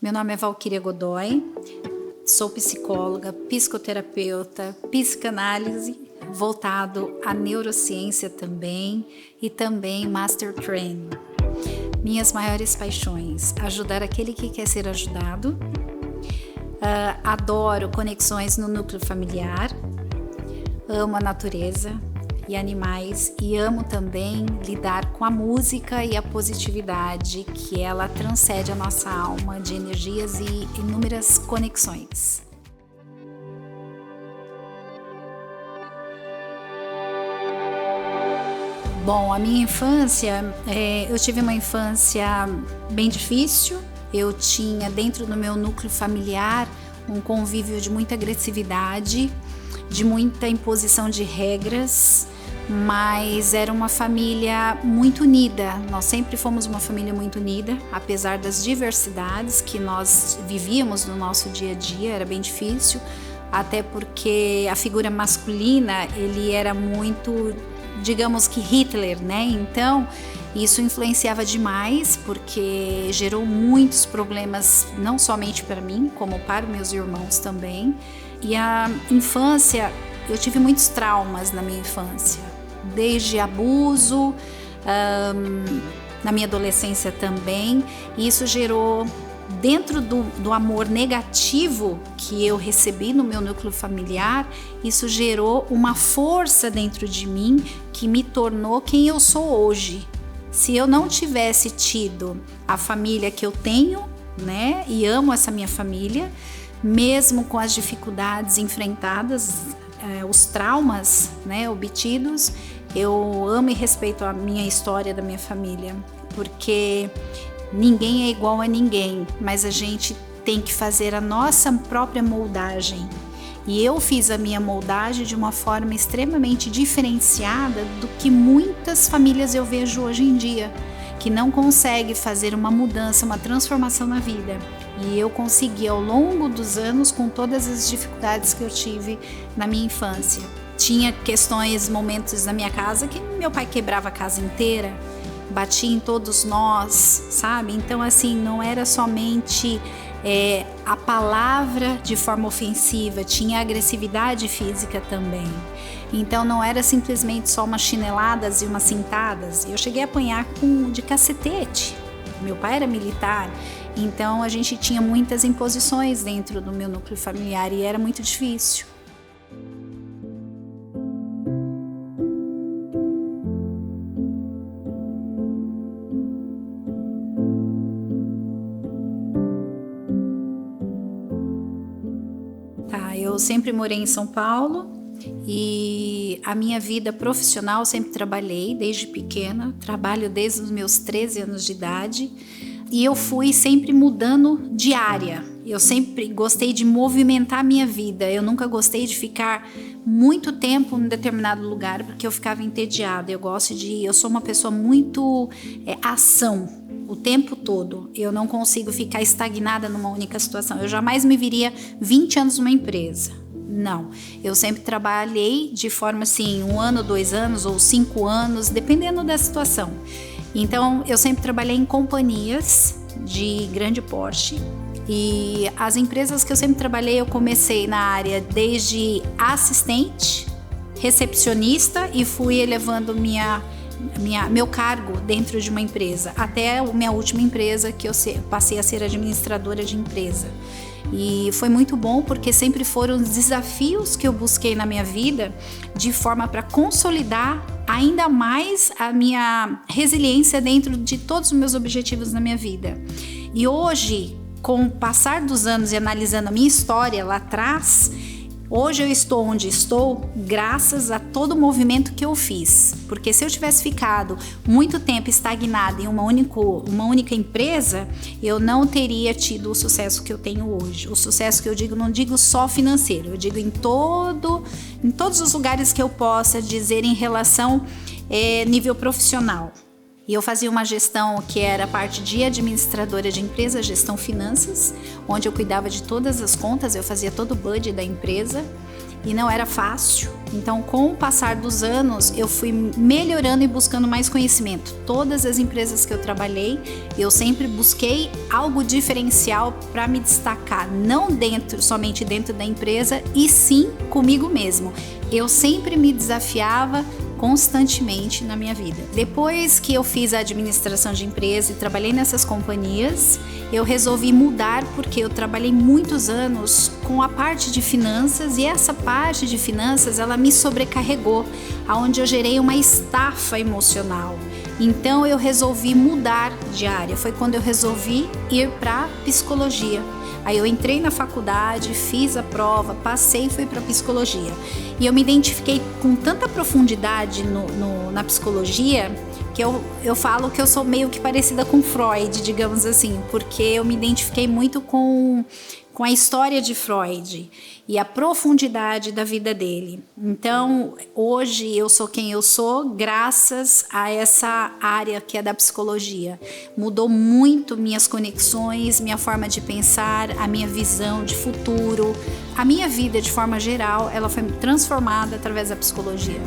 Meu nome é Valquíria Godoy, sou psicóloga, psicoterapeuta, psicanálise, voltado à neurociência também e também Master Training. Minhas maiores paixões: ajudar aquele que quer ser ajudado. Adoro conexões no núcleo familiar, amo a natureza e animais e amo também lidar com a música e a positividade, que ela transcende a nossa alma de energias e inúmeras conexões. Bom, a minha infância, eu tive uma infância bem difícil. Eu tinha dentro do meu núcleo familiar um convívio de muita agressividade, de muita imposição de regras, mas era uma família muito unida. Nós sempre fomos uma família muito unida, apesar das diversidades que nós vivíamos no nosso dia a dia. Era bem difícil, até porque a figura masculina, ele era muito, digamos que Hitler, né? Então, isso influenciava demais, porque gerou muitos problemas, não somente para mim, como para meus irmãos também. E a infância, eu tive muitos traumas na minha infância, desde abuso, na minha adolescência também. E isso gerou, dentro do amor negativo que eu recebi no meu núcleo familiar, isso gerou uma força dentro de mim que me tornou quem eu sou hoje. Se eu não tivesse tido a família que eu tenho, né, e amo essa minha família, mesmo com as dificuldades enfrentadas, os traumas, né, obtidos, eu amo e respeito a minha história da minha família, porque ninguém é igual a ninguém, mas a gente tem que fazer a nossa própria moldagem. E eu fiz a minha moldagem de uma forma extremamente diferenciada do que muitas famílias eu vejo hoje em dia, que não conseguem fazer uma mudança, uma transformação na vida. E eu consegui ao longo dos anos, com todas as dificuldades que eu tive na minha infância. Tinha questões, momentos na minha casa que meu pai quebrava a casa inteira, batia em todos nós, sabe? Então, assim, não era somente a palavra de forma ofensiva, tinha agressividade física também. Então, não era simplesmente só umas chineladas e umas cintadas. Eu cheguei a apanhar de cacetete. Meu pai era militar, então a gente tinha muitas imposições dentro do meu núcleo familiar e era muito difícil. Eu sempre morei em São Paulo e a minha vida profissional sempre trabalhei desde pequena, trabalho desde os meus 13 anos de idade e eu fui sempre mudando de área. Eu sempre gostei de movimentar a minha vida, eu nunca gostei de ficar muito tempo em determinado lugar porque eu ficava entediada. Eu sou uma pessoa muito ação. O tempo todo, eu não consigo ficar estagnada numa única situação. Eu jamais me viria 20 anos numa empresa. Não, eu sempre trabalhei de forma assim, 1 ano, 2 anos ou 5 anos, dependendo da situação. Então, eu sempre trabalhei em companhias de grande porte. E as empresas que eu sempre trabalhei, eu comecei na área desde assistente, recepcionista e fui elevando meu cargo dentro de uma empresa, até a minha última empresa, que eu passei a ser administradora de empresa. E foi muito bom, porque sempre foram desafios que eu busquei na minha vida, de forma para consolidar ainda mais a minha resiliência dentro de todos os meus objetivos na minha vida. E hoje, com o passar dos anos e analisando a minha história lá atrás, hoje eu estou onde estou graças a todo o movimento que eu fiz. Porque se eu tivesse ficado muito tempo estagnada em uma única empresa, eu não teria tido o sucesso que eu tenho hoje. O sucesso que eu digo, não digo só financeiro, eu digo em todos os lugares que eu possa dizer em relação nível profissional. E eu fazia uma gestão que era a parte de administradora de empresa, gestão finanças, onde eu cuidava de todas as contas, eu fazia todo o budget da empresa. e não era fácil. Então, com o passar dos anos, eu fui melhorando e buscando mais conhecimento. Todas as empresas que eu trabalhei, eu sempre busquei algo diferencial para me destacar, não somente dentro da empresa, e sim comigo mesmo. Eu sempre me desafiava constantemente na minha vida. Depois que eu fiz a administração de empresa e trabalhei nessas companhias, eu resolvi mudar porque eu trabalhei muitos anos com a parte de finanças, e essa parte de finanças ela me sobrecarregou, aonde eu gerei uma estafa emocional. Então eu resolvi mudar de área. Foi quando eu resolvi ir para psicologia. Aí eu entrei na faculdade, fiz a prova, passei e fui para psicologia. E eu me identifiquei com tanta profundidade na psicologia que eu falo que eu sou meio que parecida com Freud, digamos assim, porque eu me identifiquei muito com a história de Freud e a profundidade da vida dele. Então, hoje eu sou quem eu sou graças a essa área que é da psicologia. Mudou muito minhas conexões, minha forma de pensar, a minha visão de futuro. A minha vida, de forma geral, ela foi transformada através da psicologia.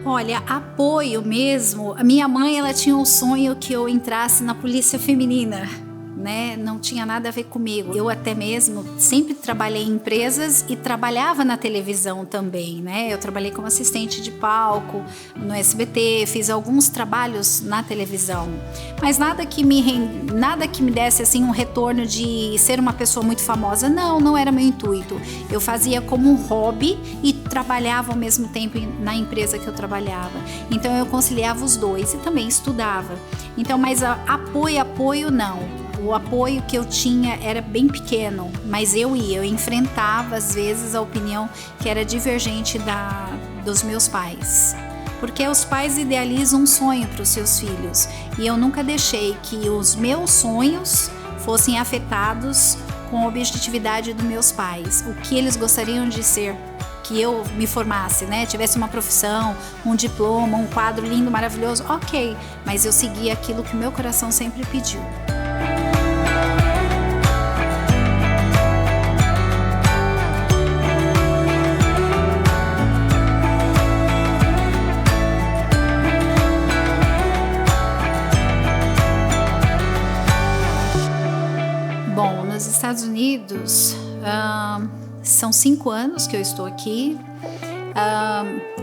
Olha, apoio mesmo. A minha mãe, ela tinha um sonho que eu entrasse na Polícia Feminina, né? Não tinha nada a ver comigo. Eu até mesmo sempre trabalhei em empresas e trabalhava na televisão também, né? Eu trabalhei como assistente de palco no SBT, fiz alguns trabalhos na televisão, mas nada que me desse assim um retorno de ser uma pessoa muito famosa. Não era meu intuito. Eu fazia como um hobby e trabalhava ao mesmo tempo na empresa que eu trabalhava. Então eu conciliava os dois e também estudava. Então, mas apoio não. O apoio que eu tinha era bem pequeno, mas eu enfrentava às vezes a opinião que era divergente dos meus pais. Porque os pais idealizam um sonho para os seus filhos, e eu nunca deixei que os meus sonhos fossem afetados com a objetividade dos meus pais. O que eles gostariam de ser, que eu me formasse, né? Tivesse uma profissão, um diploma, um quadro lindo, maravilhoso, ok, mas eu segui aquilo que o meu coração sempre pediu. Bom, nos Estados Unidos, são 5 anos que eu estou aqui.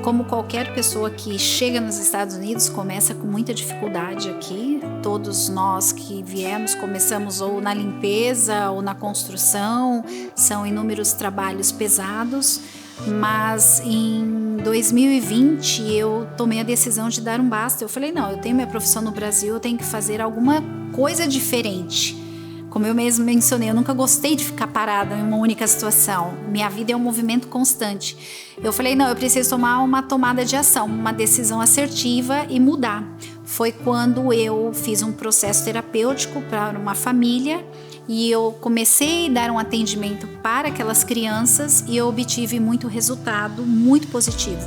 Como qualquer pessoa que chega nos Estados Unidos, começa com muita dificuldade aqui. Todos nós que viemos começamos ou na limpeza ou na construção, são inúmeros trabalhos pesados. Mas em 2020 eu tomei a decisão de dar um basta. Eu falei, não, eu tenho minha profissão no Brasil, eu tenho que fazer alguma coisa diferente. Como eu mesmo mencionei, eu nunca gostei de ficar parada em uma única situação. Minha vida é um movimento constante. Eu falei, não, eu preciso tomar uma tomada de ação, uma decisão assertiva e mudar. Foi quando eu fiz um processo terapêutico para uma família e eu comecei a dar um atendimento para aquelas crianças e eu obtive muito resultado, muito positivo.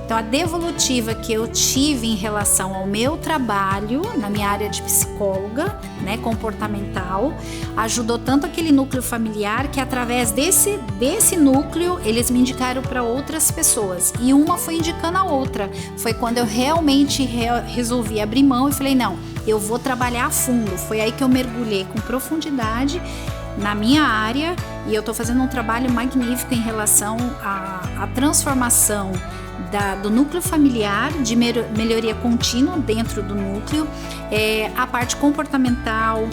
Então, a devolutiva que eu tive em relação ao meu trabalho, na minha área de psicóloga, né, comportamental, ajudou tanto aquele núcleo familiar que através desse núcleo, eles me indicaram para outras pessoas. E uma foi indicando a outra. Foi quando eu realmente resolvi abrir mão e falei, não, eu vou trabalhar a fundo. Foi aí que eu mergulhei com profundidade na minha área e eu estou fazendo um trabalho magnífico em relação à transformação do núcleo familiar, de melhoria contínua dentro do núcleo, a parte comportamental,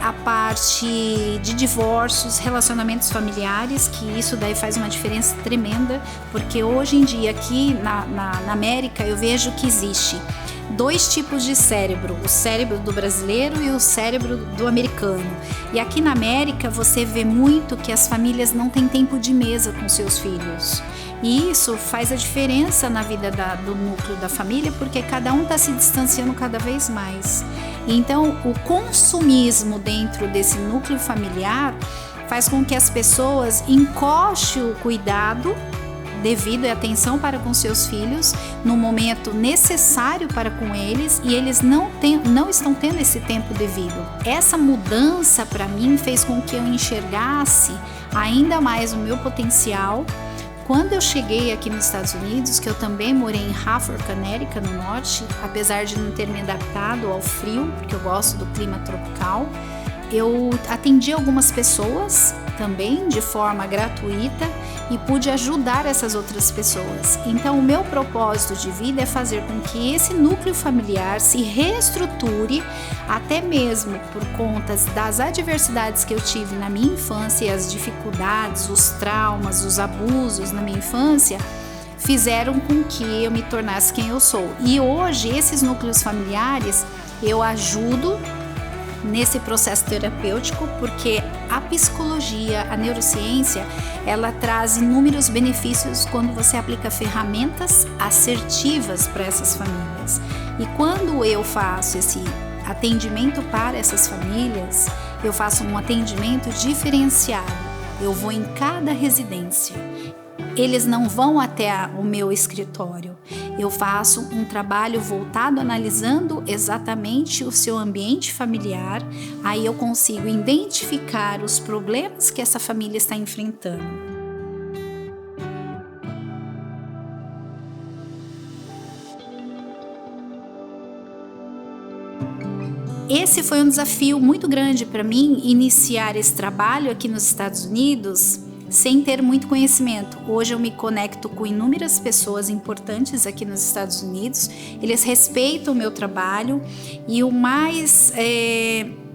a parte de divórcios, relacionamentos familiares, que isso daí faz uma diferença tremenda, porque hoje em dia aqui na América eu vejo que existe 2 tipos de cérebro, o cérebro do brasileiro e o cérebro do americano. E aqui na América você vê muito que as famílias não têm tempo de mesa com seus filhos. E isso faz a diferença na vida do núcleo da família, porque cada um está se distanciando cada vez mais. Então, o consumismo dentro desse núcleo familiar faz com que as pessoas encostem o cuidado devido e atenção para com seus filhos no momento necessário para com eles, e eles não estão tendo esse tempo devido. Essa mudança para mim fez com que eu enxergasse ainda mais o meu potencial. Quando eu cheguei aqui nos Estados Unidos, que eu também morei em Hartford, Connecticut, no norte, apesar de não ter me adaptado ao frio, porque eu gosto do clima tropical, eu atendi algumas pessoas também de forma gratuita e pude ajudar essas outras pessoas. Então, o meu propósito de vida é fazer com que esse núcleo familiar se reestruture, até mesmo por conta das adversidades que eu tive na minha infância, as dificuldades, os traumas, os abusos na minha infância, fizeram com que eu me tornasse quem eu sou. E hoje, esses núcleos familiares, eu ajudo nesse processo terapêutico, porque a psicologia, a neurociência, ela traz inúmeros benefícios quando você aplica ferramentas assertivas para essas famílias. E quando eu faço esse atendimento para essas famílias, eu faço um atendimento diferenciado. Eu vou em cada residência. Eles não vão até o meu escritório. Eu faço um trabalho voltado analisando exatamente o seu ambiente familiar. Aí eu consigo identificar os problemas que essa família está enfrentando. Esse foi um desafio muito grande para mim, iniciar esse trabalho aqui nos Estados Unidos sem ter muito conhecimento. Hoje eu me conecto com inúmeras pessoas importantes aqui nos Estados Unidos, eles respeitam o meu trabalho, e o mais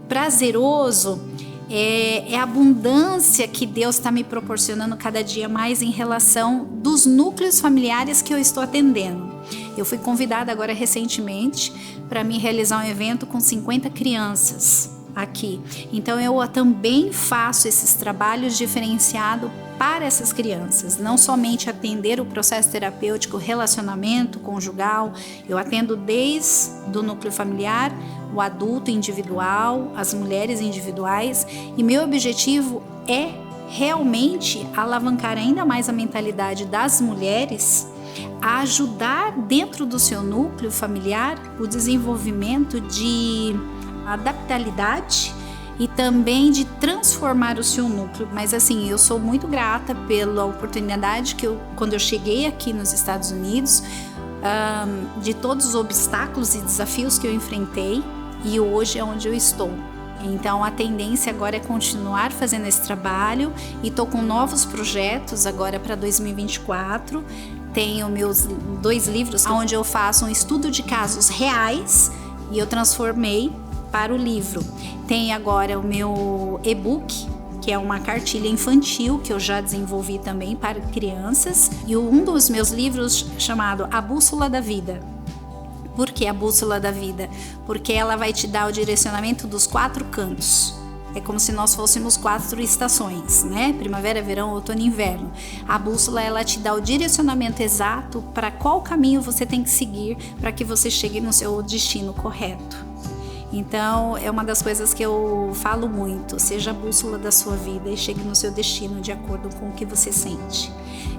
prazeroso é a abundância que Deus está me proporcionando cada dia mais em relação dos núcleos familiares que eu estou atendendo. Eu fui convidada agora recentemente para me realizar um evento com 50 crianças aqui. Então eu também faço esses trabalhos diferenciados para essas crianças, não somente atender o processo terapêutico, relacionamento conjugal, eu atendo desde o núcleo familiar, o adulto individual, as mulheres individuais, e meu objetivo é realmente alavancar ainda mais a mentalidade das mulheres a ajudar dentro do seu núcleo familiar o desenvolvimento de adaptabilidade e também de transformar o seu núcleo. Mas assim, eu sou muito grata pela oportunidade que quando eu cheguei aqui nos Estados Unidos, de todos os obstáculos e desafios que eu enfrentei, e hoje é onde eu estou. Então a tendência agora é continuar fazendo esse trabalho, e estou com novos projetos agora para 2024. Tenho meus 2 livros onde eu faço um estudo de casos reais e eu transformei para o livro. Tem agora o meu e-book, que é uma cartilha infantil que eu já desenvolvi também para crianças, e um dos meus livros chamado A Bússola da Vida. Por que a Bússola da Vida? Porque ela vai te dar o direcionamento dos 4 cantos. É como se nós fôssemos 4 estações, né? Primavera, verão, outono e inverno. A bússola, ela te dá o direcionamento exato para qual caminho você tem que seguir para que você chegue no seu destino correto. Então, é uma das coisas que eu falo muito: seja a bússola da sua vida e chegue no seu destino de acordo com o que você sente.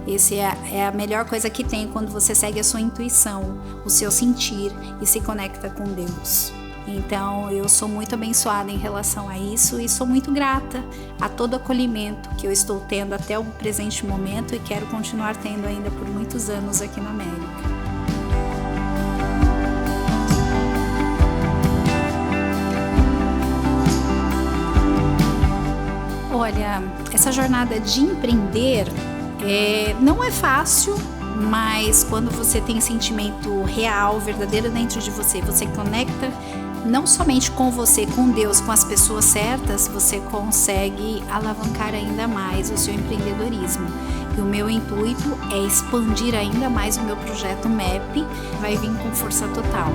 Essa é a melhor coisa que tem quando você segue a sua intuição, o seu sentir e se conecta com Deus. Então, eu sou muito abençoada em relação a isso e sou muito grata a todo o acolhimento que eu estou tendo até o presente momento e quero continuar tendo ainda por muitos anos aqui na América. Olha, essa jornada de empreender não é fácil, mas quando você tem sentimento real, verdadeiro dentro de você, você conecta não somente com você, com Deus, com as pessoas certas, você consegue alavancar ainda mais o seu empreendedorismo. E o meu intuito é expandir ainda mais o meu projeto MEP, vai vir com força total.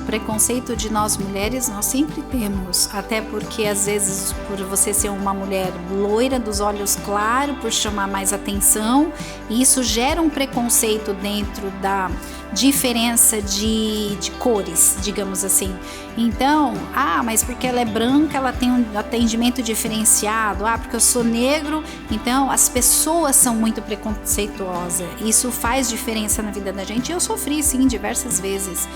Preconceito de nós mulheres nós sempre temos, até porque às vezes por você ser uma mulher loira, dos olhos claros, por chamar mais atenção, e isso gera um preconceito dentro diferença de cores, digamos assim. Então, mas porque ela é branca, ela tem um atendimento diferenciado. Porque eu sou negro, então as pessoas são muito preconceituosas. Isso faz diferença na vida da gente. Eu sofri, sim, diversas vezes.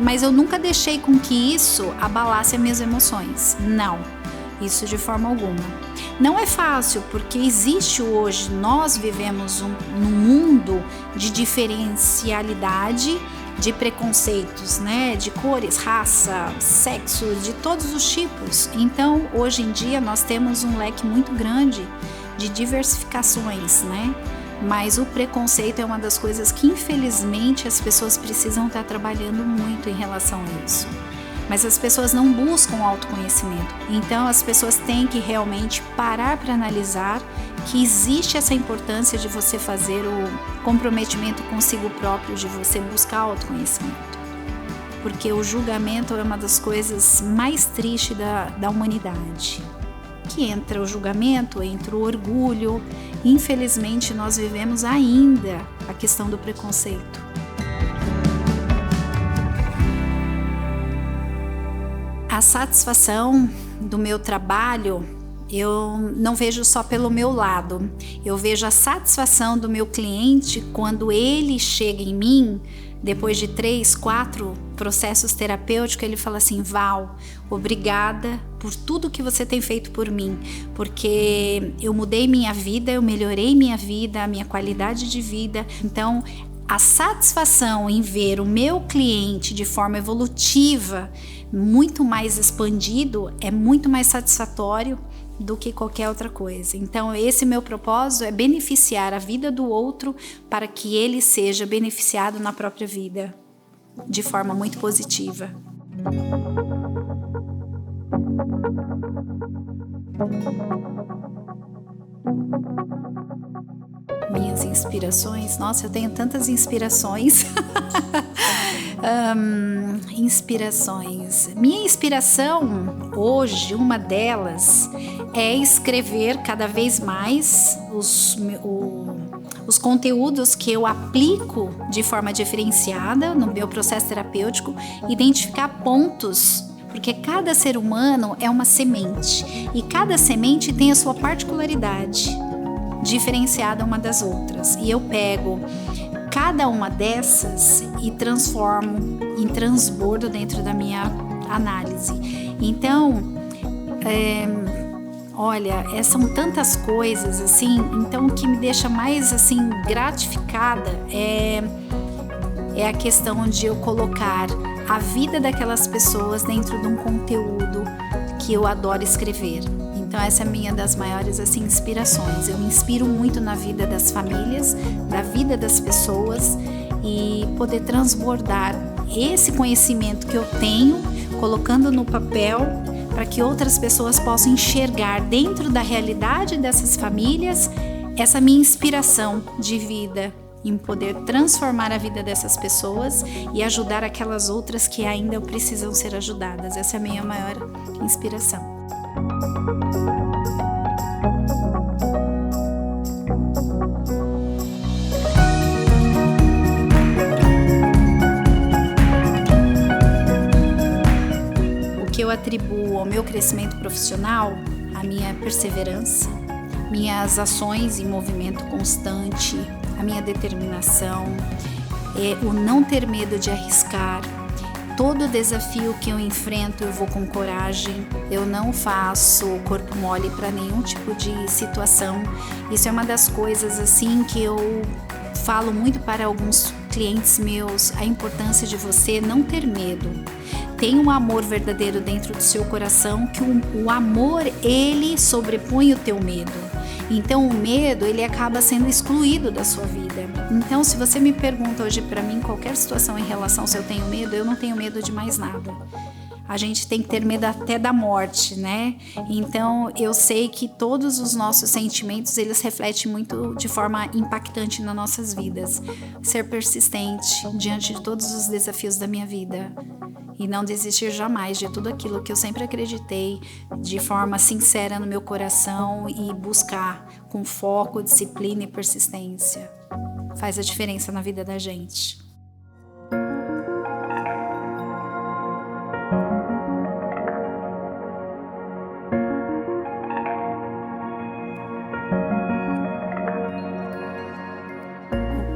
Mas eu nunca deixei com que isso abalasse as minhas emoções. Não, isso de forma alguma. Não é fácil, porque existe hoje, nós vivemos num mundo de diferencialidade, de preconceitos, né? De cores, raça, sexo, de todos os tipos. Então, hoje em dia, nós temos um leque muito grande de diversificações, né? Mas o preconceito é uma das coisas que, infelizmente, as pessoas precisam estar trabalhando muito em relação a isso. Mas as pessoas não buscam autoconhecimento. Então as pessoas têm que realmente parar para analisar que existe essa importância de você fazer o comprometimento consigo próprio, de você buscar autoconhecimento. Porque o julgamento é uma das coisas mais tristes da humanidade. Que entra o julgamento, entra o orgulho. Infelizmente nós vivemos ainda a questão do preconceito. A satisfação do meu trabalho, eu não vejo só pelo meu lado. Eu vejo a satisfação do meu cliente quando ele chega em mim, depois de 3, 4 processos terapêuticos, ele fala assim: Val, obrigada por tudo que você tem feito por mim, porque eu mudei minha vida, eu melhorei minha vida, a minha qualidade de vida. Então, a satisfação em ver o meu cliente de forma evolutiva, muito mais expandido, é muito mais satisfatório do que qualquer outra coisa. Então, esse meu propósito é beneficiar a vida do outro para que ele seja beneficiado na própria vida, de forma muito positiva. Minhas inspirações, nossa, eu tenho tantas inspirações. Inspirações. Minha inspiração hoje, uma delas, é escrever cada vez mais os conteúdos que eu aplico de forma diferenciada no meu processo terapêutico, identificar pontos. Porque cada ser humano é uma semente e cada semente tem a sua particularidade diferenciada uma das outras. E eu pego cada uma dessas e transformo em transbordo dentro da minha análise. Então, são tantas coisas assim. Então, o que me deixa mais assim gratificada é a questão de eu colocar a vida daquelas pessoas dentro de um conteúdo que eu adoro escrever. Então essa é minha das maiores assim inspirações. Eu me inspiro muito na vida das famílias, da vida das pessoas, e poder transbordar esse conhecimento que eu tenho, colocando no papel, para que outras pessoas possam enxergar dentro da realidade dessas famílias essa minha inspiração de vida, em poder transformar a vida dessas pessoas e ajudar aquelas outras que ainda precisam ser ajudadas. Essa é a minha maior inspiração. O que eu atribuo ao meu crescimento profissional, a minha perseverança, minhas ações em movimento constante, a minha determinação, o não ter medo de arriscar. Todo desafio que eu enfrento, eu vou com coragem. Eu não faço corpo mole para nenhum tipo de situação. Isso é uma das coisas assim que eu falo muito para alguns clientes meus, a importância de você não ter medo. Tem um amor verdadeiro dentro do seu coração, que o amor, ele sobrepõe o teu medo. Então o medo, ele acaba sendo excluído da sua vida. Então, se você me pergunta hoje para mim qualquer situação em relação se eu tenho medo, eu não tenho medo de mais nada. A gente tem que ter medo até da morte, né? Então, eu sei que todos os nossos sentimentos, eles refletem muito de forma impactante nas nossas vidas. Ser persistente diante de todos os desafios da minha vida. E não desistir jamais de tudo aquilo que eu sempre acreditei, de forma sincera no meu coração, e buscar com foco, disciplina e persistência. Faz a diferença na vida da gente.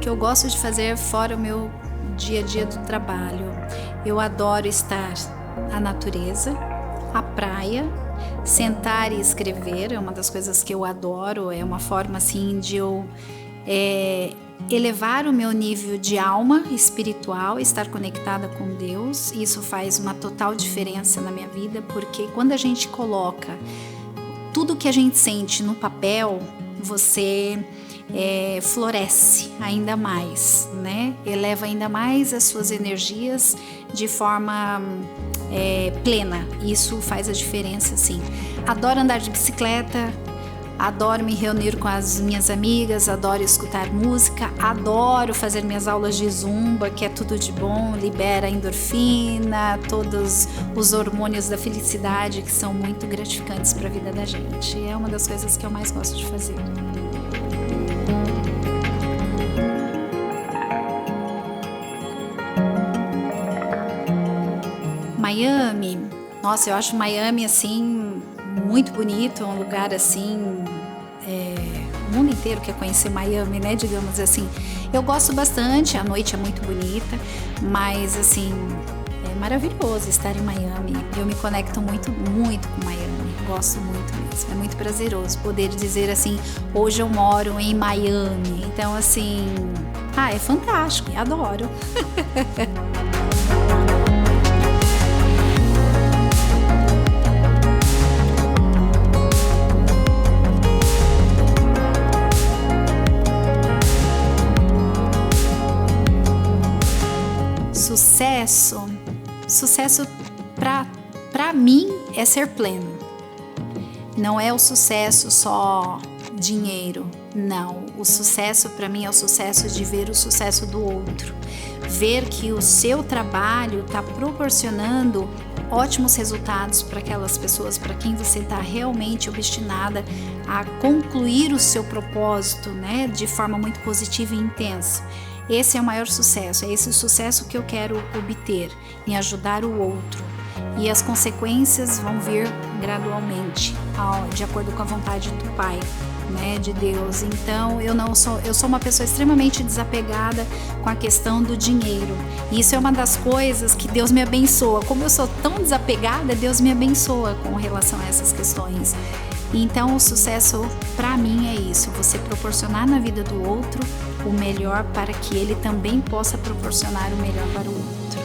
eu gosto de fazer fora o meu dia a dia do trabalho. Eu adoro estar na natureza, à praia, sentar e escrever, é uma das coisas que eu adoro, é uma forma assim de eu elevar o meu nível de alma espiritual, estar conectada com Deus. Isso faz uma total diferença na minha vida, porque quando a gente coloca tudo que a gente sente no papel, você floresce ainda mais, né? Eleva ainda mais as suas energias de forma plena. Isso faz a diferença, sim. Adoro andar de bicicleta, adoro me reunir com as minhas amigas, adoro escutar música, adoro fazer minhas aulas de zumba, que é tudo de bom, libera endorfina, todos os hormônios da felicidade que são muito gratificantes para a vida da gente. É uma das coisas que eu mais gosto de fazer. Miami, nossa, eu acho Miami assim muito bonito, é um lugar assim, o mundo inteiro quer conhecer Miami, né, digamos assim. Eu gosto bastante, a noite é muito bonita, mas assim, é maravilhoso estar em Miami. Eu me conecto muito, muito com Miami, gosto muito mesmo, é muito prazeroso poder dizer assim, hoje eu moro em Miami. Então assim, é fantástico, adoro. Sucesso para mim é ser pleno. Não é o sucesso só dinheiro, não. O sucesso para mim é o sucesso de ver o sucesso do outro. Ver que o seu trabalho está proporcionando ótimos resultados para aquelas pessoas, para quem você está realmente obstinada a concluir o seu propósito, né, de forma muito positiva e intensa. Esse é o maior sucesso, é esse o sucesso que eu quero obter, em ajudar o outro. E as consequências vão vir gradualmente, de acordo com a vontade do Pai, né, de Deus. Então eu sou uma pessoa extremamente desapegada com a questão do dinheiro. E isso é uma das coisas que Deus me abençoa. Como eu sou tão desapegada, Deus me abençoa com relação a essas questões. Então o sucesso para mim é isso, você proporcionar na vida do outro o melhor para que ele também possa proporcionar o melhor para o outro.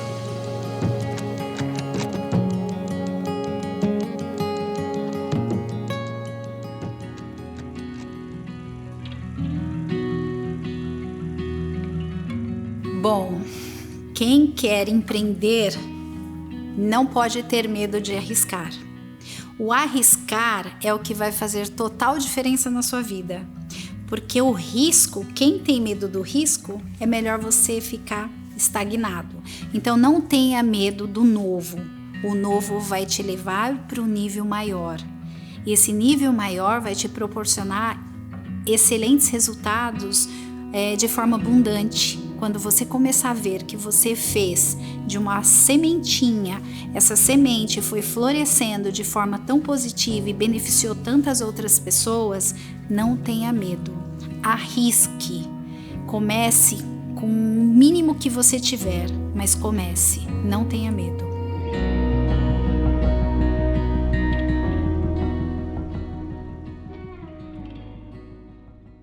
Bom, quem quer empreender não pode ter medo de arriscar. O arriscar é o que vai fazer total diferença na sua vida. Porque o risco, quem tem medo do risco, é melhor você ficar estagnado. Então não tenha medo do novo. O novo vai te levar para um nível maior. E esse nível maior vai te proporcionar excelentes resultados de forma abundante. Quando você começar a ver que você fez de uma sementinha, essa semente foi florescendo de forma tão positiva e beneficiou tantas outras pessoas, não tenha medo. Arrisque. Comece com o mínimo que você tiver, mas comece. Não tenha medo.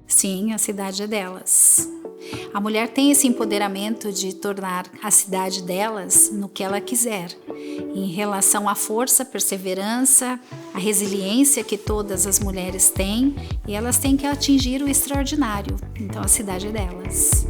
Sim, a cidade é delas. A mulher tem esse empoderamento de tornar a cidade delas no que ela quiser, em relação à força, perseverança, a resiliência que todas as mulheres têm, e elas têm que atingir o extraordinário. Então a cidade é delas.